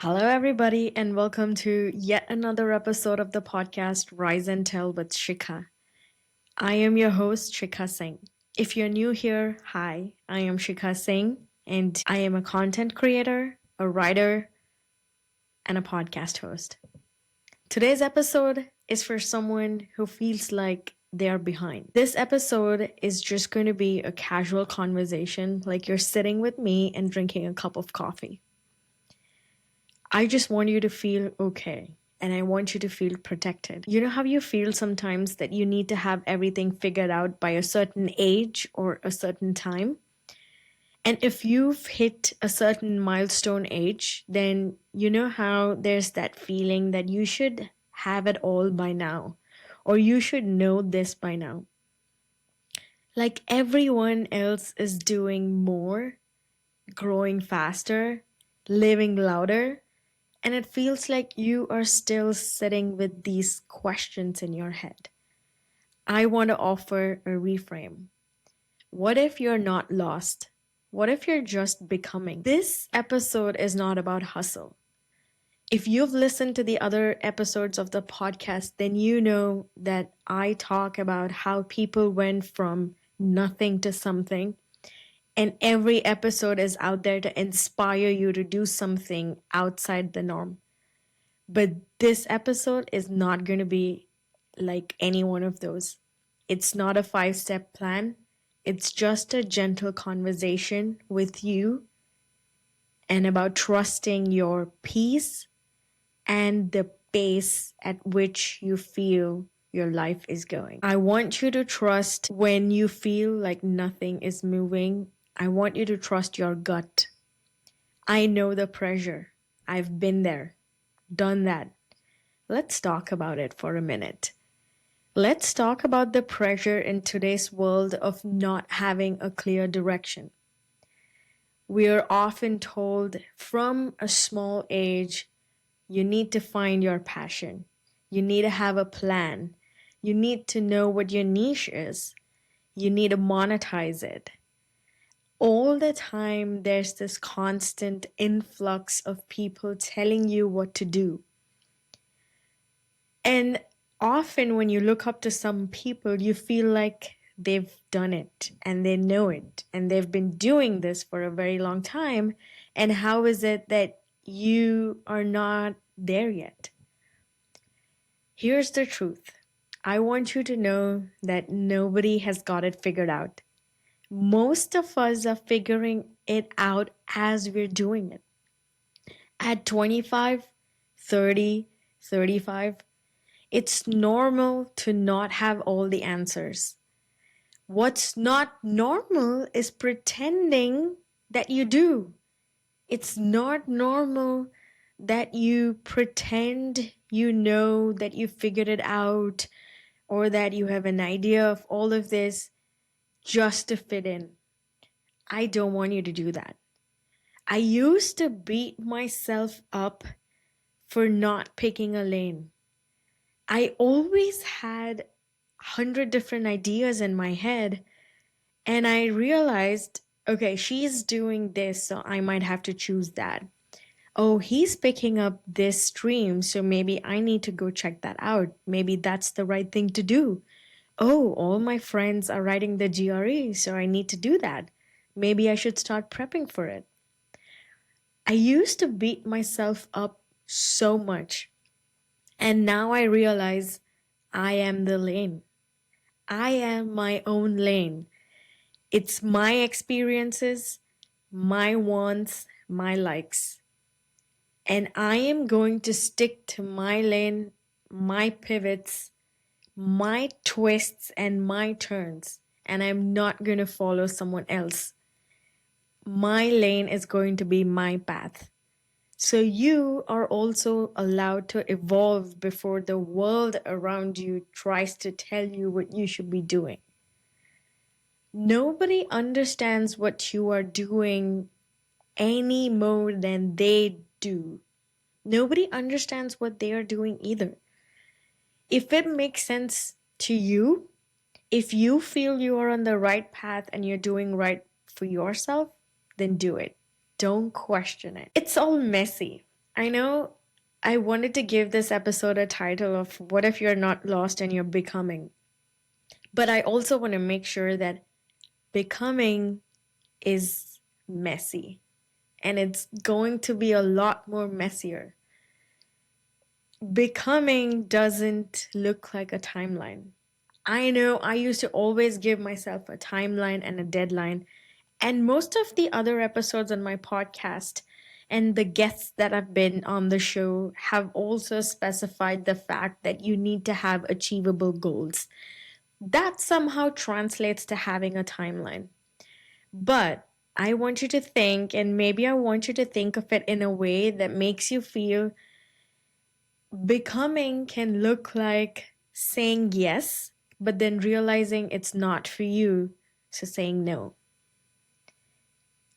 Hello, everybody, and welcome to yet another episode of the podcast Rise and Tell with Sheekha. I am your host, Sheekha Singh. If you're new here, hi, I am Sheekha Singh, and I am a content creator, a writer, and a podcast host. Today's episode is for someone who feels like they are behind. This episode is just going to be a casual conversation, like you're sitting with me and drinking a cup of coffee. I just want you to feel okay and I want you to feel protected. You know how you feel sometimes that you need to have everything figured out by a certain age or a certain time? And if you've hit a certain milestone age, then you know how there's that feeling that you should have it all by now, or you should know this by now. Like everyone else is doing more, growing faster, living louder, and it feels like you are still sitting with these questions in your head. I want to offer a reframe. What if you're not lost? What if you're just becoming? This episode is not about hustle. If you've listened to the other episodes of the podcast, then you know that I talk about how people went from nothing to something. And every episode is out there to inspire you to do something outside the norm. But this episode is not going to be like any one of those. It's not a 5-step plan. It's just a gentle conversation with you and about trusting your peace and the pace at which you feel your life is going. I want you to trust when you feel like nothing is moving. I want you to trust your gut. I know the pressure. I've been there, done that. Let's talk about it for a minute. Let's talk about the pressure in today's world of not having a clear direction. We are often told from a small age, you need to find your passion. You need to have a plan. You need to know what your niche is. You need to monetize it. All the time, there's this constant influx of people telling you what to do. And often when you look up to some people, you feel like they've done it and they know it and they've been doing this for a very long time. And how is it that you are not there yet? Here's the truth. I want you to know that nobody has got it figured out. Most of us are figuring it out as we're doing it. At 25, 30, 35, it's normal to not have all the answers. What's not normal is pretending that you do. It's not normal that you pretend you know that you figured it out or that you have an idea of all of this just to fit in. I don't want you to do that. I used to beat myself up for not picking a lane. I always had 100 different ideas in my head, and I realized, okay, she's doing this, so I might have to choose that. Oh, he's picking up this stream, so maybe I need to go check that out. Maybe that's the right thing to do. Oh, all my friends are writing the GRE, so I need to do that. Maybe I should start prepping for it. I used to beat myself up so much, and now I realize I am the lane. I am my own lane. It's my experiences, my wants, my likes. And I am going to stick to my lane, my pivots, my twists, and my turns. And I'm not going to follow someone else. My lane is going to be my path. So you are also allowed to evolve before the world around you tries to tell you what you should be doing. Nobody understands what you are doing any more than they do. Nobody understands what they are doing either. If it makes sense to you, if you feel you are on the right path and you're doing right for yourself, then do it. Don't question it. It's all messy. I know I wanted to give this episode a title of What If You're Not Lost and You're Becoming? But I also want to make sure that becoming is messy and it's going to be a lot more messier. Becoming doesn't look like a timeline. I know I used to always give myself a timeline and a deadline, and most of the other episodes on my podcast and the guests that have been on the show have also specified the fact that you need to have achievable goals. That somehow translates to having a timeline. But I want you to think, and maybe I want you to think of it in a way that makes you feel becoming can look like saying yes, but then realizing it's not for you, so saying no.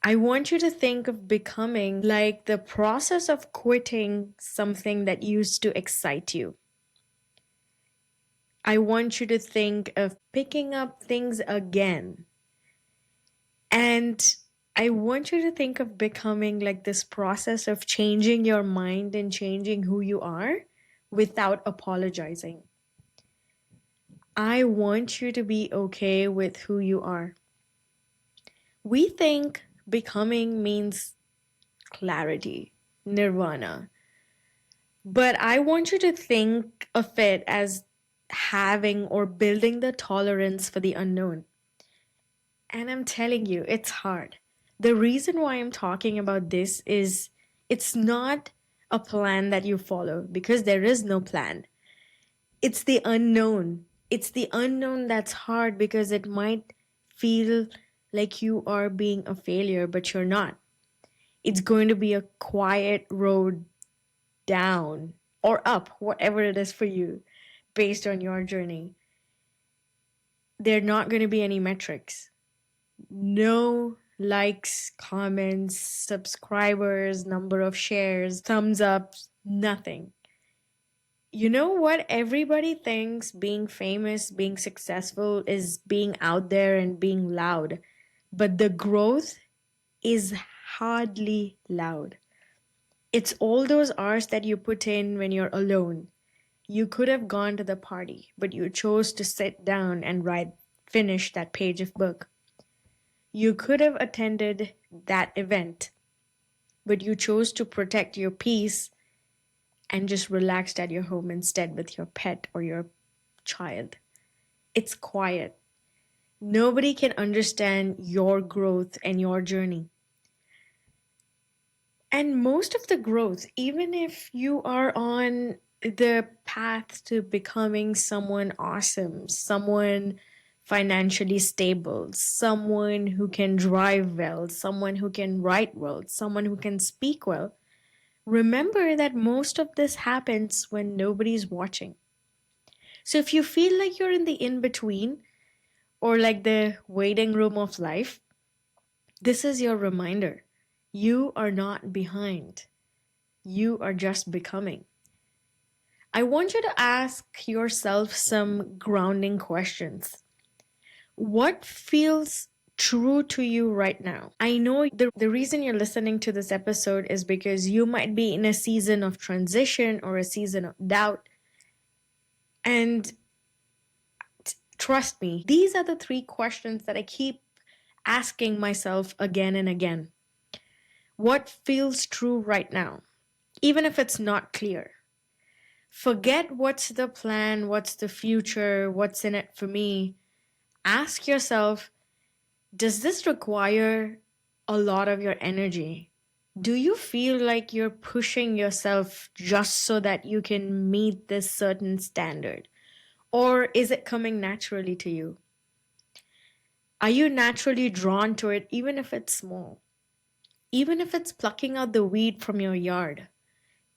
I want you to think of becoming like the process of quitting something that used to excite you. I want you to think of picking up things again. And I want you to think of becoming like this process of changing your mind and changing who you are without apologizing. I want you to be okay with who you are. We think becoming means clarity, nirvana. But I want you to think of it as having or building the tolerance for the unknown. And I'm telling you, it's hard. The reason why I'm talking about this is it's not a plan that you follow because there is no plan. It's the unknown. It's the unknown that's hard because it might feel like you are being a failure, but you're not. It's going to be a quiet road down or up, whatever it is for you, based on your journey. There are not going to be any metrics. No likes, comments, subscribers, number of shares, thumbs ups, nothing. You know what? Everybody thinks being famous, being successful is being out there and being loud. But the growth is hardly loud. It's all those hours that you put in when you're alone. You could have gone to the party, but you chose to sit down and finish that page of book. You could have attended that event, but you chose to protect your peace and just relaxed at your home instead with your pet or your child. It's quiet. Nobody can understand your growth and your journey. And most of the growth, even if you are on the path to becoming someone awesome, someone financially stable, someone who can drive well, someone who can write well, someone who can speak well, remember that most of this happens when nobody's watching. So if you feel like you're in the in between or like the waiting room of life, this is your reminder. You are not behind. You are just becoming. I want you to ask yourself some grounding questions. What feels true to you right now? I know the reason you're listening to this episode is because you might be in a season of transition or a season of doubt. And trust me, these are the three questions that I keep asking myself again and again. What feels true right now? Even if it's not clear. Forget what's the plan, what's the future, what's in it for me. Ask yourself, does this require a lot of your energy? Do you feel like you're pushing yourself just so that you can meet this certain standard? Or is it coming naturally to you? Are you naturally drawn to it, even if it's small? Even if it's plucking out the weed from your yard?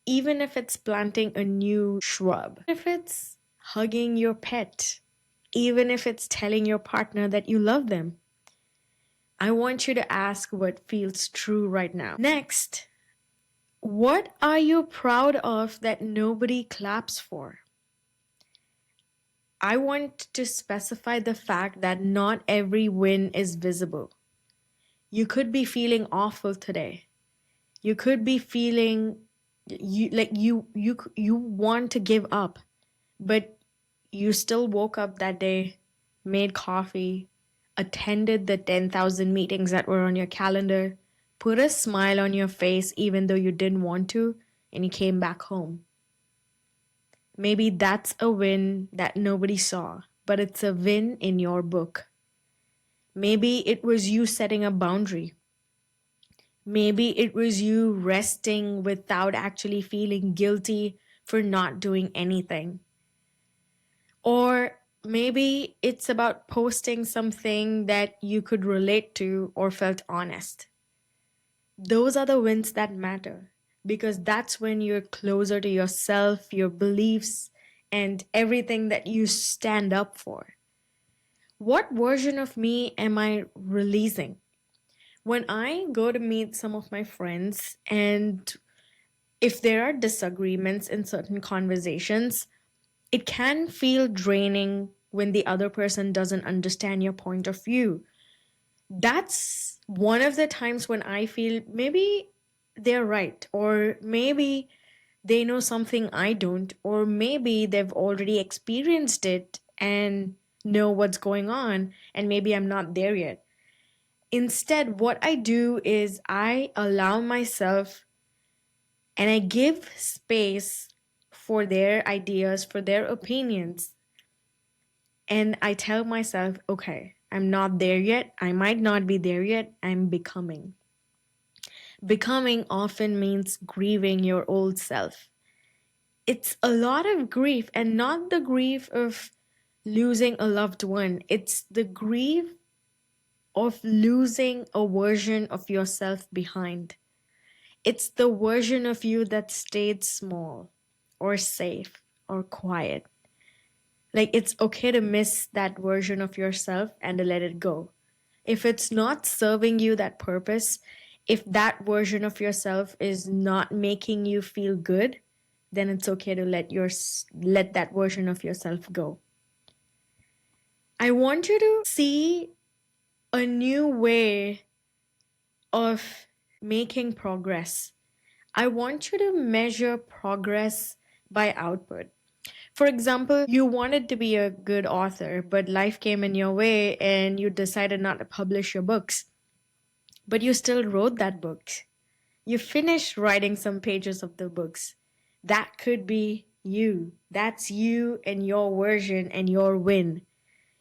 Even if it's planting a new shrub? If it's hugging your pet? Even if it's telling your partner that you love them? I want you to ask what feels true right now. Next, what are you proud of that nobody claps for? I want to specify the fact that not every win is visible. You could be feeling awful today. You could be feeling You want to give up, but you still woke up that day, made coffee, attended the 10,000 meetings that were on your calendar, put a smile on your face even though you didn't want to, and you came back home. Maybe that's a win that nobody saw, but it's a win in your book. Maybe it was you setting a boundary. Maybe it was you resting without actually feeling guilty for not doing anything. Or maybe it's about posting something that you could relate to or felt honest. Those are the wins that matter because that's when you're closer to yourself, your beliefs, and everything that you stand up for. What version of me am I releasing? When I go to meet some of my friends, and if there are disagreements in certain conversations, it can feel draining when the other person doesn't understand your point of view. That's one of the times when I feel maybe they're right, or maybe they know something I don't, or maybe they've already experienced it and know what's going on, and maybe I'm not there yet. Instead, what I do is I allow myself and I give space for their ideas, for their opinions. And I tell myself, okay, I'm not there yet. I might not be there yet. I'm becoming. Becoming often means grieving your old self. It's a lot of grief, and not the grief of losing a loved one. It's the grief of losing a version of yourself behind. It's the version of you that stayed small or safe or quiet. Like, it's okay to miss that version of yourself and to let it go. If it's not serving you that purpose, if that version of yourself is not making you feel good, then it's okay to let that version of yourself go. I want you to see a new way of making progress. I want you to measure progress by output. For example, you wanted to be a good author, but life came in your way and you decided not to publish your books. But you still wrote that book. You finished writing some pages of the books. That could be you. That's you and your version and your win.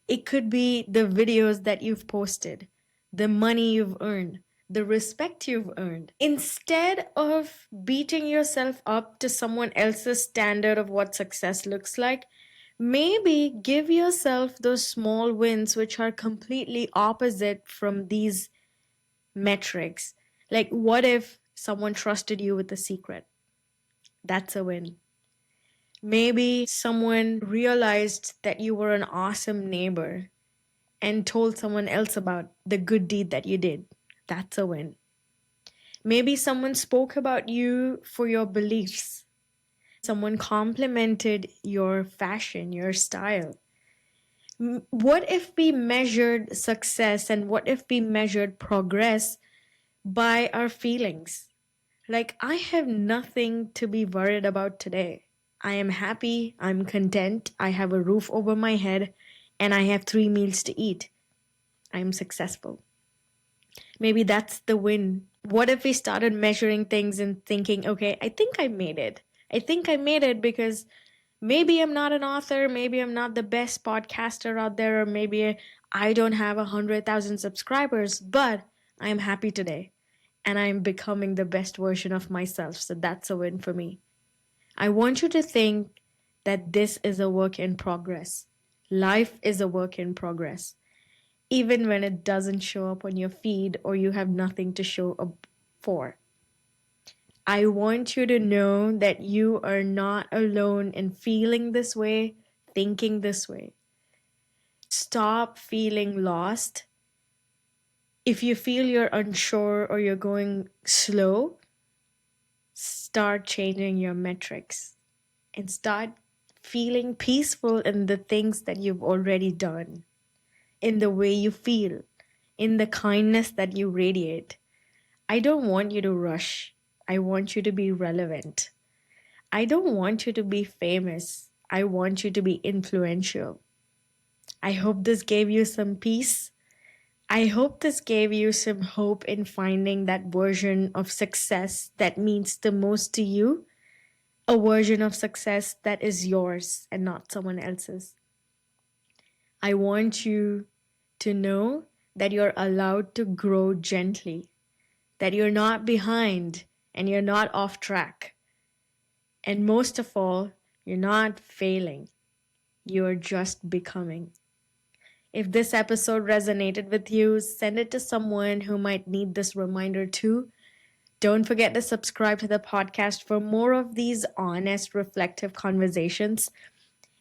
It could be the videos that you've posted, the money you've earned, the respect you've earned. Instead of beating yourself up to someone else's standard of what success looks like, maybe give yourself those small wins which are completely opposite from these metrics. Like, what if someone trusted you with a secret? That's a win. Maybe someone realized that you were an awesome neighbor and told someone else about the good deed that you did. That's a win. Maybe someone spoke about you for your beliefs. Someone complimented your fashion, your style. What if we measured success and what if we measured progress by our feelings? Like, I have nothing to be worried about today. I am happy, I'm content, I have a roof over my head, and I have 3 meals to eat. I'm successful. Maybe that's the win. What if we started measuring things and thinking, okay, I think I made it. I think I made it because maybe I'm not an author, maybe I'm not the best podcaster out there, or maybe I don't have 100,000 subscribers, but I'm happy today and I'm becoming the best version of myself. So that's a win for me. I want you to think that this is a work in progress. Life is a work in progress. Even when it doesn't show up on your feed or you have nothing to show up for. I want you to know that you are not alone in feeling this way, thinking this way. Stop feeling lost. If you feel you're unsure or you're going slow, start changing your metrics and start feeling peaceful in the things that you've already done, in the way you feel, in the kindness that you radiate. I don't want you to rush. I want you to be relevant. I don't want you to be famous. I want you to be influential. I hope this gave you some peace. I hope this gave you some hope in finding that version of success that means the most to you, a version of success that is yours and not someone else's. I want you to know that you're allowed to grow gently, that you're not behind and you're not off track. And most of all, you're not failing, you're just becoming. If this episode resonated with you, send it to someone who might need this reminder too. Don't forget to subscribe to the podcast for more of these honest, reflective conversations.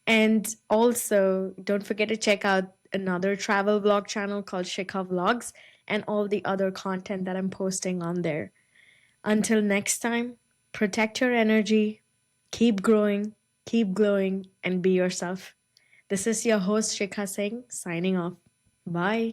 And also, don't forget to check out another travel vlog channel called Sheekha Vlogs and all the other content that I'm posting on there. Until next time, protect your energy, keep growing, keep glowing, and be yourself. This is your host, Sheekha Singh, signing off. Bye.